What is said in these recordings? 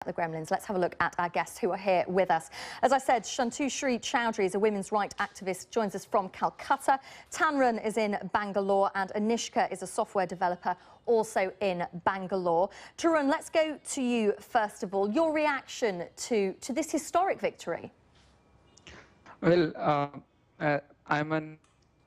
the Gremlins. Let's have a look at our guests who are here with us. As I said, Shantushri Chowdhury is a women's rights activist, joins us from Calcutta. Tanran is in Bangalore and Anishka is a software developer also in Bangalore. Tarun, let's go to you first of all. Your reaction to this historic victory? Well, I'm a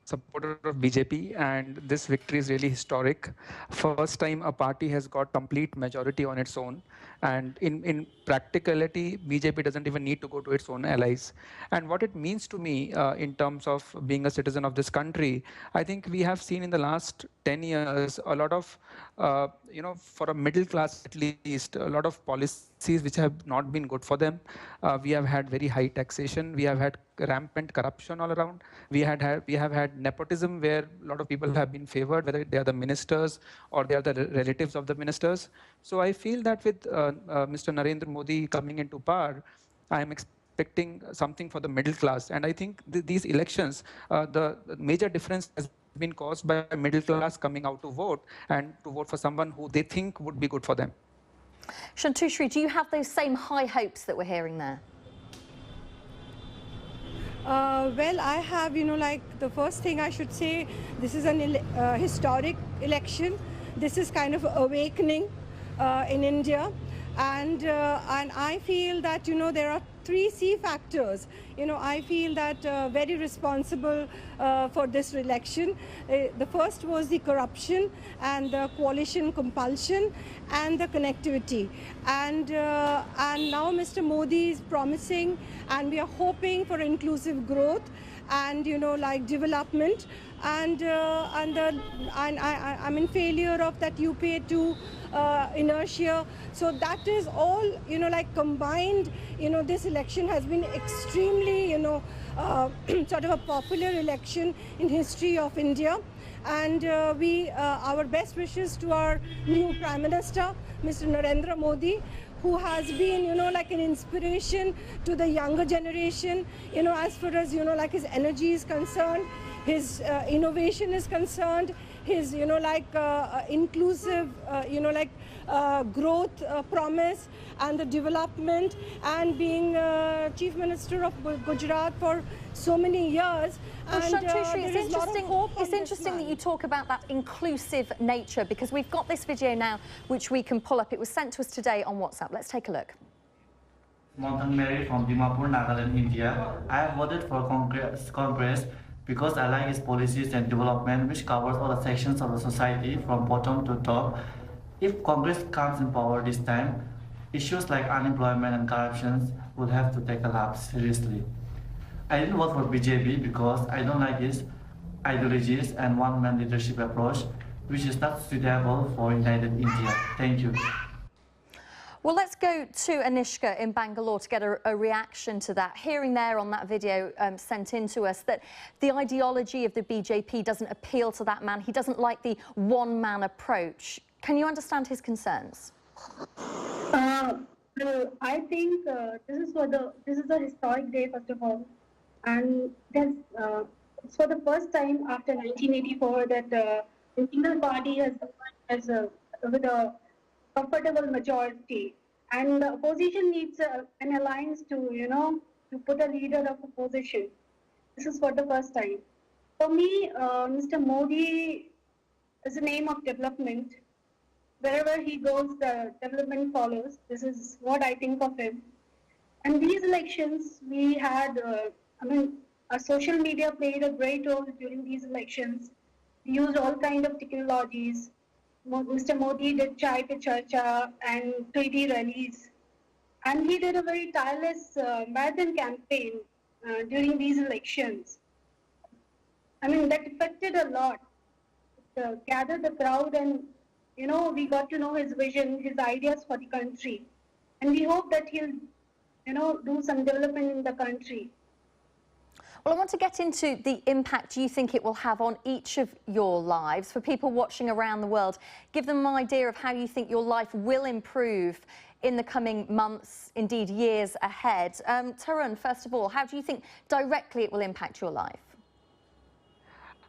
supporter of BJP, and this victory is really historic. First time a party has got complete majority on its own, and in practicality, BJP doesn't even need to go to its own allies. And what it means to me in terms of being a citizen of this country, I think we have seen in the last 10 years a lot of, for a middle class at least, a lot of policies which have not been good for them. We have had very high taxation. We have had rampant corruption all around. We have had nepotism where a lot of people have been favored, whether they are the ministers or they are the relatives of the ministers. So I feel that with Mr. Narendra Modi coming into power, I am expecting something for the middle class. And I think these elections, the major difference has been caused by middle class coming out to vote and to vote for someone who they think would be good for them. Shantushri, do you have those same high hopes that we're hearing there? Well, I have, the first thing I should say, this is an historic election. This is kind of awakening in India. And I feel that, there are 3 C factors. I feel that very responsible for this election. The first was the corruption and the coalition compulsion and the connectivity. And now Mr. Modi is promising, and we are hoping for inclusive growth and development. And I'm in failure of that UPA 2 inertia. So that is all, combined, this election has been extremely, sort of a popular election in history of India. And our best wishes to our new Prime Minister, Mr. Narendra Modi, who has been, an inspiration to the younger generation, as far as, his energy is concerned, his innovation is concerned, his, inclusive, growth promise and the development, and being Chief Minister of Gujarat for so many years. Well, Shantushri, it's interesting that you talk about that inclusive nature, because we've got this video now which we can pull up. It was sent to us today on WhatsApp. Let's take a look. Mountain Mary from Dimapur, Nagaland, India. I have voted for Congress because I like its policies and development, which covers all the sections of the society from bottom to top. If Congress comes in power this time, issues like unemployment and corruption will have to take a lap seriously. I didn't vote for BJP because I don't like its ideologies and one-man leadership approach, which is not suitable for United India. Thank you. Well, let's go to Anishka in Bangalore to get a reaction to that. Hearing there on that video sent in to us that the ideology of the BJP doesn't appeal to that man. He doesn't like the one-man approach. Can you understand his concerns? Well, I think this is a historic day, first of all, and it's for the first time after 1984 that the single party has with a comfortable majority, and the opposition needs an alliance to put a leader of opposition. This is for the first time. For me, Mr. Modi is a name of development. Wherever he goes, the development follows. This is what I think of him. And these elections, we had, our social media played a great role during these elections. We used all kinds of technologies. Mr. Modi did Chai Pe Charcha and treaty rallies. And he did a very tireless marathon campaign during these elections. That affected a lot. It gathered the crowd, and, we got to know his vision, his ideas for the country. And we hope that he'll, do some development in the country. Well, I want to get into the impact you think it will have on each of your lives. For people watching around the world, give them an idea of how you think your life will improve in the coming months, indeed years ahead. Tarun, first of all, how do you think directly it will impact your life?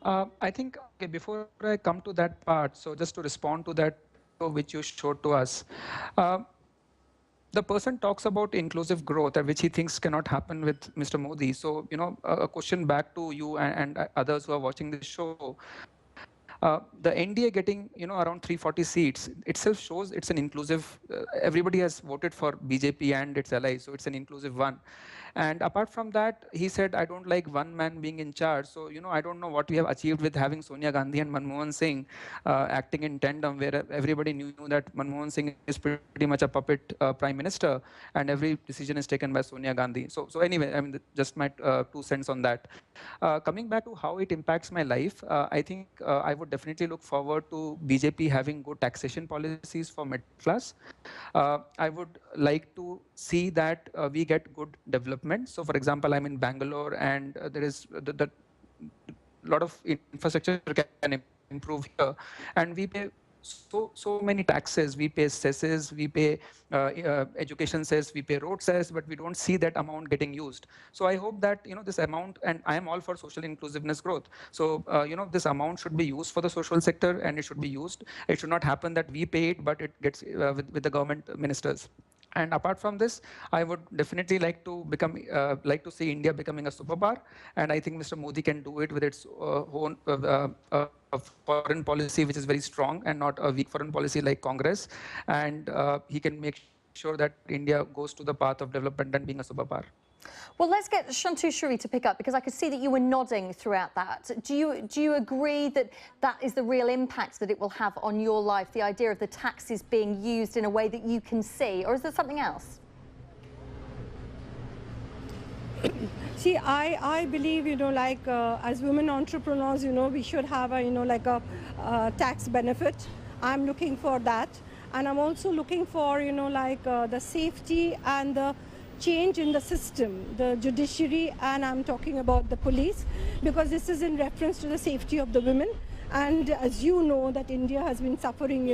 I think, okay, before I come to that part, so just to respond to that which you showed to us, the person talks about inclusive growth, which he thinks cannot happen with Mr. Modi. So, a question back to you and others who are watching this show. The NDA getting, around 340 seats itself shows it's an inclusive. Everybody has voted for BJP and its allies, so it's an inclusive one. And apart from that, he said, I don't like one man being in charge. So, I don't know what we have achieved with having Sonia Gandhi and Manmohan Singh acting in tandem, where everybody knew that Manmohan Singh is pretty much a puppet prime minister, and every decision is taken by Sonia Gandhi. So anyway, I mean, just my 2 cents on that. Coming back to how it impacts my life, I think I would definitely look forward to BJP having good taxation policies for middle class. I would like to see that we get good development. So, for example, I'm in Bangalore, and there is the lot of infrastructure can improve here, and we pay so many taxes. We pay cesses, we pay education cess, we pay road cess, but we don't see that amount getting used. So I hope that this amount, and I am all for social inclusiveness growth. So this amount should be used for the social sector, and it should be used. It should not happen that we pay it, but it gets with the government ministers. And apart from this, I would definitely like to see India becoming a superpower. And I think Mr. Modi can do it with its own foreign policy, which is very strong and not a weak foreign policy like Congress. And he can make sure that India goes to the path of development and being a superpower. Well, let's get Shantu to pick up, because I could see that you were nodding throughout that. Do you agree that that is the real impact that it will have on your life, the idea of the taxes being used in a way that you can see, or is there something else? See, I believe, as women entrepreneurs, we should have a tax benefit. I'm looking for that. And I'm also looking for, the safety and the change in the system, the judiciary, and I'm talking about the police, because this is in reference to the safety of the women. And as you know, that India has been suffering,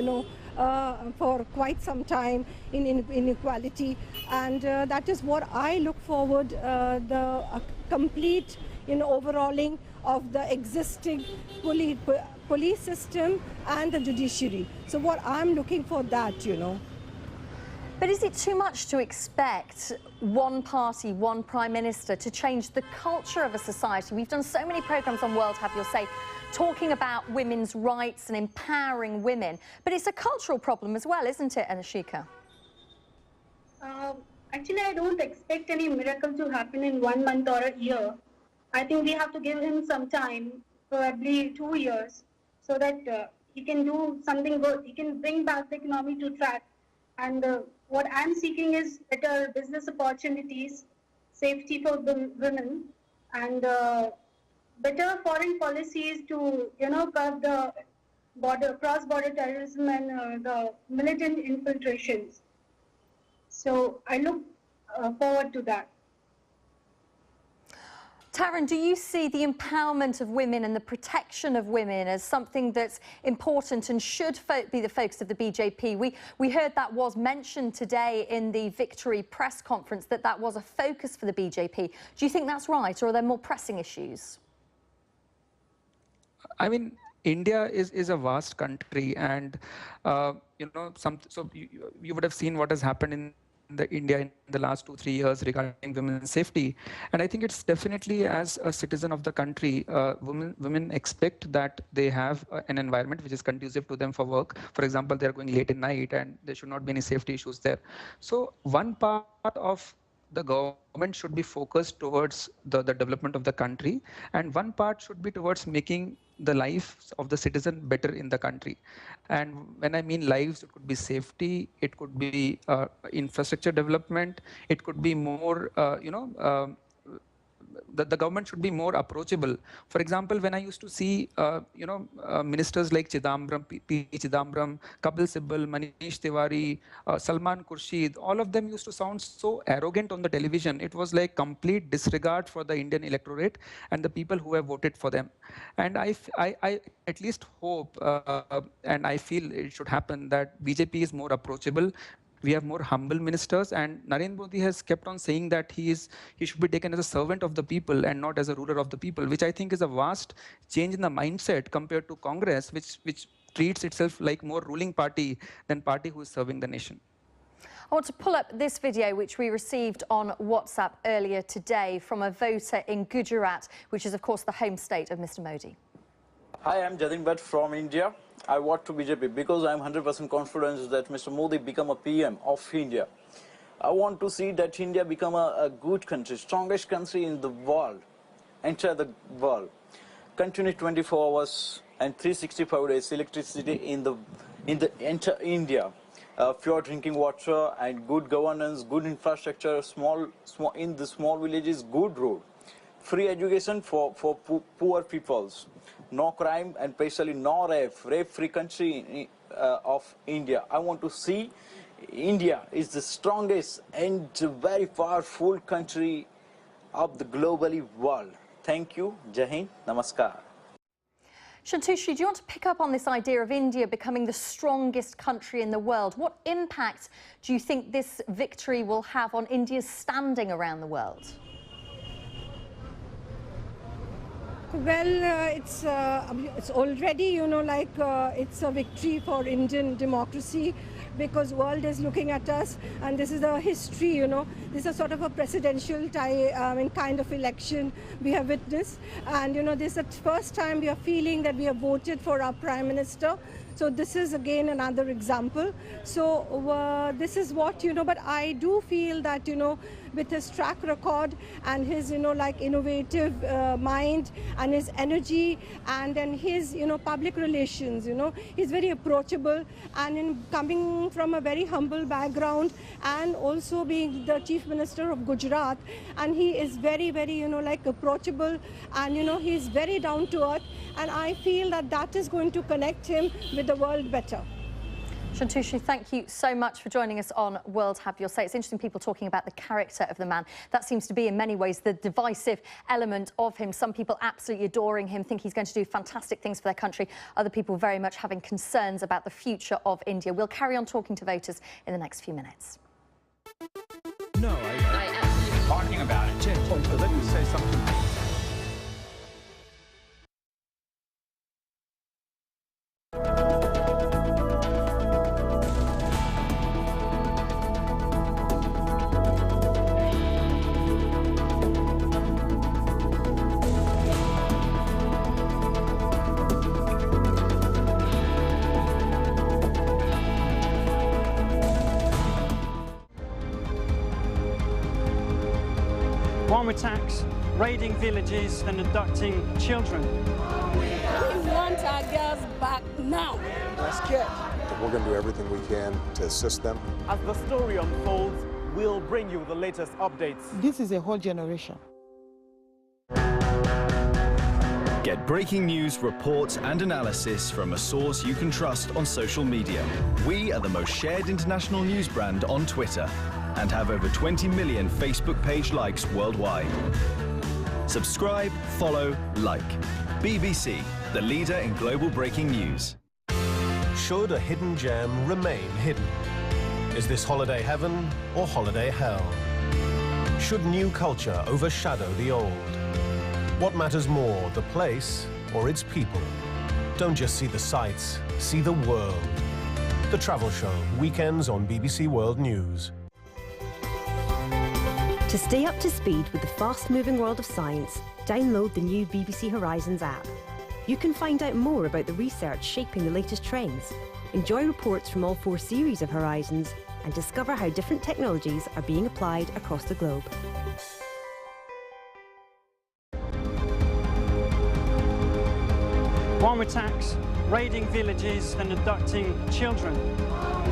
for quite some time in inequality. And that is what I look forward, the complete, overhauling of the existing police system and the judiciary. So what I'm looking for that, But is it too much to expect one party, one prime minister to change the culture of a society? We've done so many programs on World Have Your Say talking about women's rights and empowering women. But it's a cultural problem as well, isn't it, Anishika? Actually, I don't expect any miracle to happen in 1 month or a year. I think we have to give him some time, probably 2 years, so that he can do something good. He can bring back the economy to track. And what I'm seeking is better business opportunities, safety for the women, and better foreign policies to, curb the cross-border terrorism and the militant infiltrations. So I look forward to that. Tarun, do you see the empowerment of women and the protection of women as something that's important and should be the focus of the BJP? We heard that was mentioned today in the Victory press conference, that was a focus for the BJP. Do you think that's right, or are there more pressing issues? I mean, India is a vast country, and you would have seen what has happened in India in the last 2-3 years regarding women's safety. And I think it's definitely, as a citizen of the country, women expect that they have an environment which is conducive to them for work. For example, they're going late at night and there should not be any safety issues there. So one part of the government should be focused towards the development of the country, and one part should be towards making the lives of the citizen better in the country. And when I mean lives, it could be safety, it could be infrastructure development, it could be more, the government should be more approachable. For example, when I used to see, ministers like Chidambaram, P. Chidambaram, Kapil Sibal, Manish Tiwari, Salman Khurshid, all of them used to sound so arrogant on the television. It was like complete disregard for the Indian electorate and the people who have voted for them. And I at least hope, and I feel it should happen, that BJP is more approachable. We have more humble ministers, and Narendra Modi has kept on saying that he should be taken as a servant of the people and not as a ruler of the people, which I think is a vast change in the mindset compared to Congress, which treats itself like more ruling party than party who is serving the nation. I want to pull up this video which we received on WhatsApp earlier today from a voter in Gujarat, which is of course the home state of Mr. Modi. Hi, I'm Jatin Bhatt from India. I vote to BJP because I'm 100% confident that Mr. Modi become a PM of India. I want to see that India become a good country, strongest country in the world, enter the world. Continue 24 hours and 365 days electricity in the entire India. Pure drinking water and good governance, good infrastructure, in the small villages, good road. Free education for poor peoples. No crime and especially no rape-free country of India. I want to see India is the strongest and very powerful country of the globally world. Thank you. Jai Hind. Namaskar. Shantushri, do you want to pick up on this idea of India becoming the strongest country in the world? What impact do you think this victory will have on India's standing around the world? Well, it's already, it's a victory for Indian democracy because world is looking at us, and this is a history, this is a sort of a presidential kind of election we have witnessed, and this is the first time we are feeling that we have voted for our Prime Minister. So this is again another example. So this is what, but I do feel that, with his track record and his, innovative mind and his energy and then his, public relations, he's very approachable, and in coming from a very humble background and also being the Chief Minister of Gujarat, and he is very, very, approachable, and, he's very down to earth, and I feel that that is going to connect him with the world better. Shantushri, thank you so much for joining us on World Have Your Say. It's interesting, people talking about the character of the man. That seems to be, in many ways, the divisive element of him. Some people absolutely adoring him, think he's going to do fantastic things for their country. Other people very much having concerns about the future of India. We'll carry on talking to voters in the next few minutes. No, I am talking about it. Let me say something. Bomb attacks, raiding villages and abducting children. We want our girls back now. Let's get. We're going to do everything we can to assist them. As the story unfolds, we'll bring you the latest updates. This is a whole generation. Get breaking news, reports and analysis from a source you can trust on social media. We are the most shared international news brand on Twitter and have over 20 million Facebook page likes worldwide. Subscribe, follow, like. BBC, the leader in global breaking news. Should a hidden gem remain hidden? Is this holiday heaven or holiday hell? Should new culture overshadow the old? What matters more, the place or its people? Don't just see the sights, see the world. The Travel Show, weekends on BBC World News. To stay up to speed with the fast-moving world of science, download the new BBC Horizons app. You can find out more about the research shaping the latest trends, enjoy reports from all 4 series of Horizons, and discover how different technologies are being applied across the globe. Bomb attacks, raiding villages and abducting children.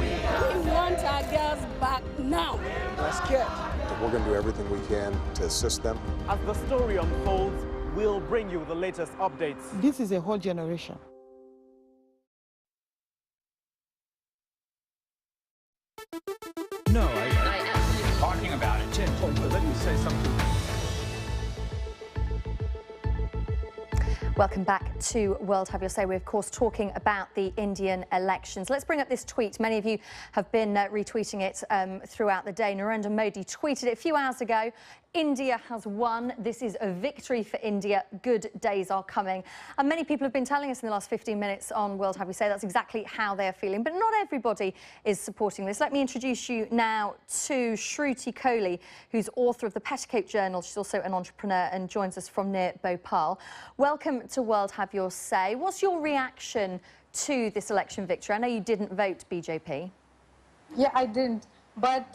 We want our girls back now. Let's get. We're going to do everything we can to assist them. As the story unfolds, we'll bring you the latest updates. This is a whole generation. No, I am talking about it. Let me say something. Welcome back to World Have Your Say. We're, of course, talking about the Indian elections. Let's bring up this tweet. Many of you have been retweeting it throughout the day. Narendra Modi tweeted it a few hours ago. India has won. This is a victory for India. Good days are coming. And many people have been telling us in the last 15 minutes on World Have You Say that's exactly how they're feeling. But not everybody is supporting this. Let me introduce you now to Shruti Kohli, who's author of the Petticoat Journal. She's also an entrepreneur and joins us from near Bhopal. Welcome to World Have Your Say. What's your reaction to this election victory? I know you didn't vote BJP. Yeah, I didn't. But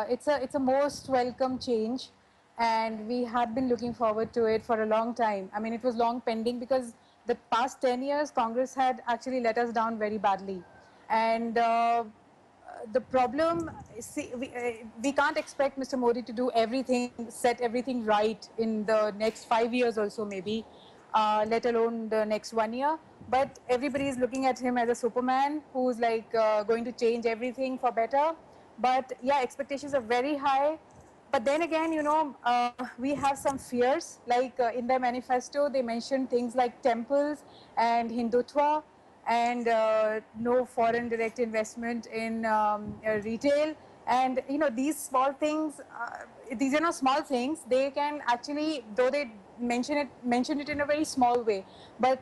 it's a most welcome change. And we had been looking forward to it for a long time. I mean, it was long pending because the past 10 years, Congress had actually let us down very badly. And the problem, see, we can't expect Mr. Modi to do everything, set everything right in the next 5 years or so maybe, let alone the next 1 year. But everybody is looking at him as a Superman who's like going to change everything for better. But yeah, expectations are very high. But then again, you know, we have some fears, like in their manifesto, they mentioned things like temples and Hindutva and no foreign direct investment in retail. And, you know, these small things, these are not small things. They can actually, though they mention it in a very small way, but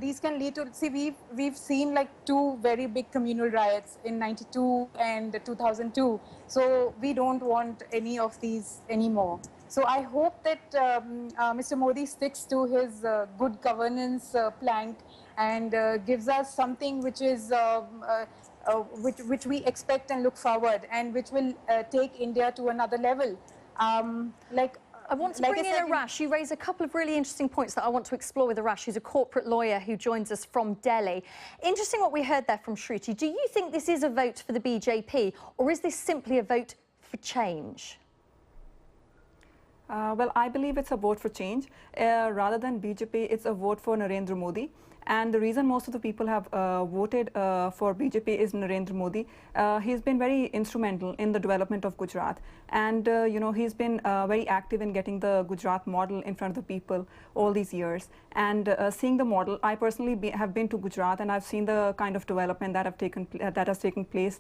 these can lead to, see, we've seen like two very big communal riots in 92 and 2002. So we don't want any of these anymore. So I hope that Mr. Modi sticks to his good governance plank and gives us something which is which we expect and look forward, and which will take India to another level. I want to bring in Arash. You raise a couple of really interesting points that I want to explore with Arash, who's a corporate lawyer who joins us from Delhi. Interesting what we heard there from Shruti. Do you think this is a vote for the BJP, or is this simply a vote for change? Well, I believe it's a vote for change. Rather than BJP, it's a vote for Narendra Modi. And the reason most of the people have voted for BJP is Narendra Modi. He's been very instrumental in the development of Gujarat. And, you know, he's been very active in getting the Gujarat model in front of the people all these years. And seeing the model, I personally have been to Gujarat, and I've seen the kind of development that has taken place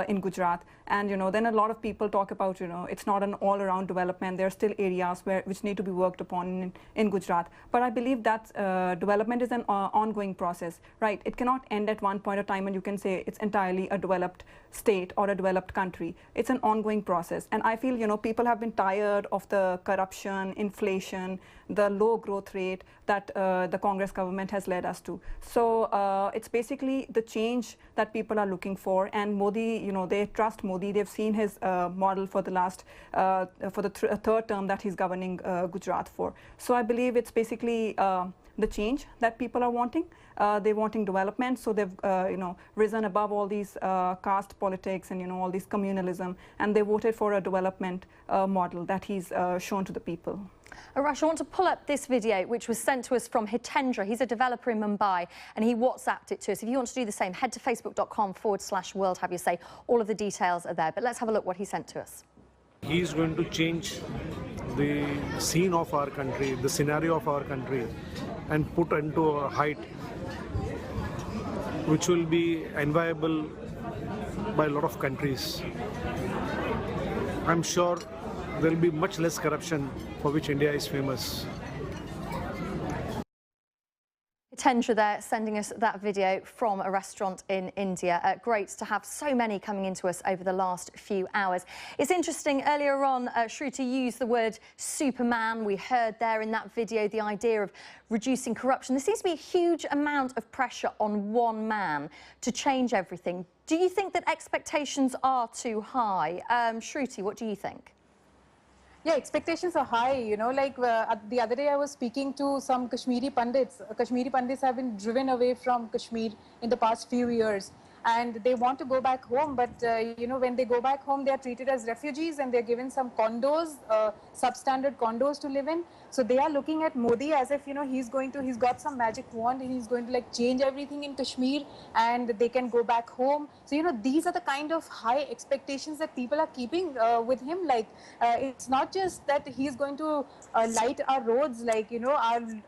in Gujarat. And, you know, then a lot of people talk about, you know, it's not an all-around development. There are still areas which need to be worked upon in Gujarat. But I believe that development is an ongoing process, right? It cannot end at one point of time and you can say it's entirely a developed state or a developed country. It's an ongoing process. And I feel, you know, people have been tired of the corruption, inflation, the low growth rate that the Congress government has led us to. So it's basically the change that people are looking for. And Modi, you know, they trust Modi. They've seen his model for the last, for the third term that he's governing Gujarat for. So I believe it's basically the change that people are wanting. They're wanting development, so they've you know, risen above all these caste politics and, you know, all this communalism, and they voted for a development model that he's shown to the people. Arash, I want to pull up this video which was sent to us from Hitendra. He's a developer in Mumbai and he WhatsApped it to us. If you want to do the same, head to facebook.com/World Have You Say. All of the details are there, but let's have a look what he sent to us. He is going to change the scene of our country, the scenario of our country, and put into a height which will be enviable by a lot of countries. I'm sure there will be much less corruption, for which India is famous. Hitendra there sending us that video from a restaurant in India. Great to have so many coming into us over the last few hours. It's interesting, earlier on, Shruti used the word Superman. We heard there in that video the idea of reducing corruption. There seems to be a huge amount of pressure on one man to change everything. Do you think that expectations are too high? Shruti, what do you think? Yeah, expectations are high, you know, like the other day I was speaking to some Kashmiri Pandits. Kashmiri Pandits have been driven away from Kashmir in the past few years. And they want to go back home, but you know, when they go back home, they are treated as refugees and they're given some condos, substandard condos to live in. So they are looking at Modi as if, you know, he's got some magic wand and he's going to like change everything in Kashmir and they can go back home. So, you know, these are the kind of high expectations that people are keeping with him. Like, it's not just that he's going to light our roads, like, you know,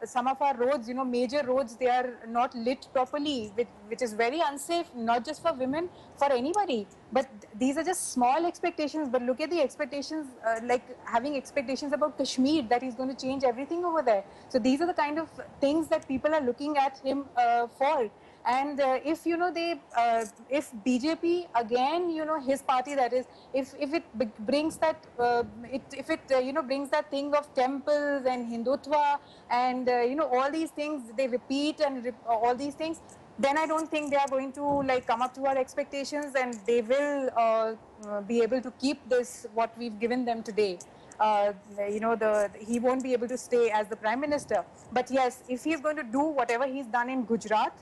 some of our roads, you know, major roads, they are not lit properly, which is very unsafe, not not just for women, for anybody. But these are just small expectations. But look at the expectations, like having expectations about Kashmir, that he's going to change everything over there. So these are the kind of things that people are looking at him for. And if if BJP again, his party, that is, if it brings that, brings that thing of temples and Hindutva and all these things, they repeat and all these things, then I don't think they are going to come up to our expectations, and they will be able to keep this what we've given them today. He won't be able to stay as the Prime Minister. But yes, if he's going to do whatever he's done in Gujarat,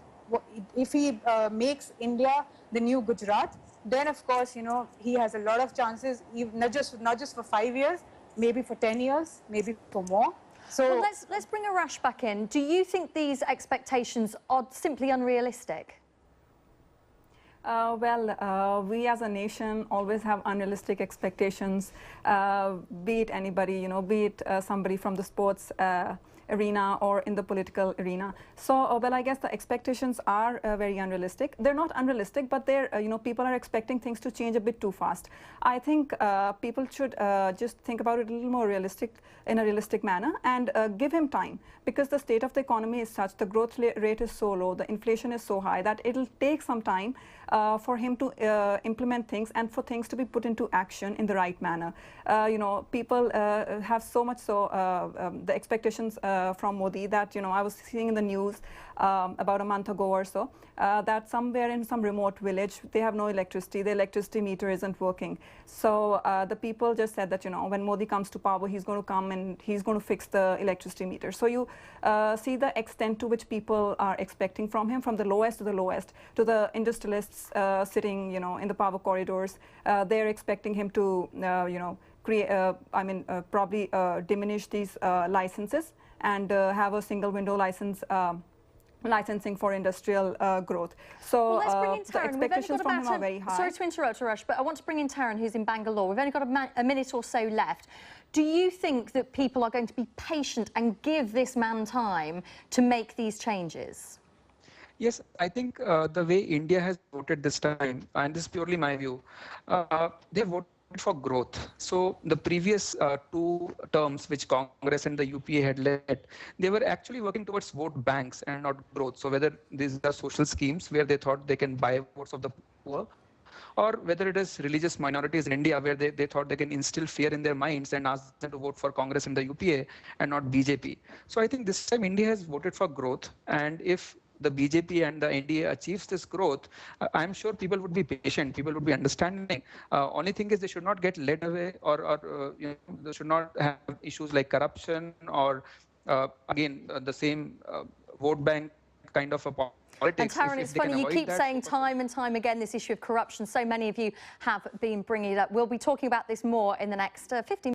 if he makes India the new Gujarat, then of course, he has a lot of chances, not just for 5 years, maybe for 10 years, maybe for more. So well, let's bring Arash back in. Do you think these expectations are simply unrealistic? We as a nation always have unrealistic expectations, be it anybody, be it somebody from the sports arena or in the political arena. So, well, I guess the expectations are very unrealistic. They're not unrealistic, but they're, people are expecting things to change a bit too fast. I think people should just think about it a little more in a realistic manner, and give him time, because the state of the economy is such, the growth rate is so low, the inflation is so high, that it'll take some time for him to implement things and for things to be put into action in the right manner. People have so much the expectations from Modi that, I was seeing in the news about a month ago or so, that somewhere in some remote village, they have no electricity, the electricity meter isn't working. So the people just said that, when Modi comes to power, he's going to come and he's going to fix the electricity meter. So you see the extent to which people are expecting from him, from the lowest to the industrialists sitting, in the power corridors. They're expecting him to, probably diminish these licenses and have a single window licensing for industrial growth. So let's bring in the expectations from him are very high. Sorry to interrupt, Arash, but I want to bring in Taryn, who's in Bangalore. We've only got a minute or so left. Do you think that people are going to be patient and give this man time to make these changes? Yes, I think the way India has voted this time, and this is purely my view, they voted for growth. So the previous 2 terms which Congress and the UPA had led, they were actually working towards vote banks and not growth. So whether these are social schemes where they thought they can buy votes of the poor, or whether it is religious minorities in India where they thought they can instill fear in their minds and ask them to vote for Congress and the UPA and not BJP. So I think this time India has voted for growth, and if the BJP and the NDA achieves this growth, I'm sure people would be patient, people would be understanding. Only thing is they should not get led away, or they should not have issues like corruption or again the same vote bank kind of a politics. And Taryn, it's funny, you keep saying time and time again this issue of corruption. So many of you have been bringing it up. We'll be talking about this more in the next 15 minutes.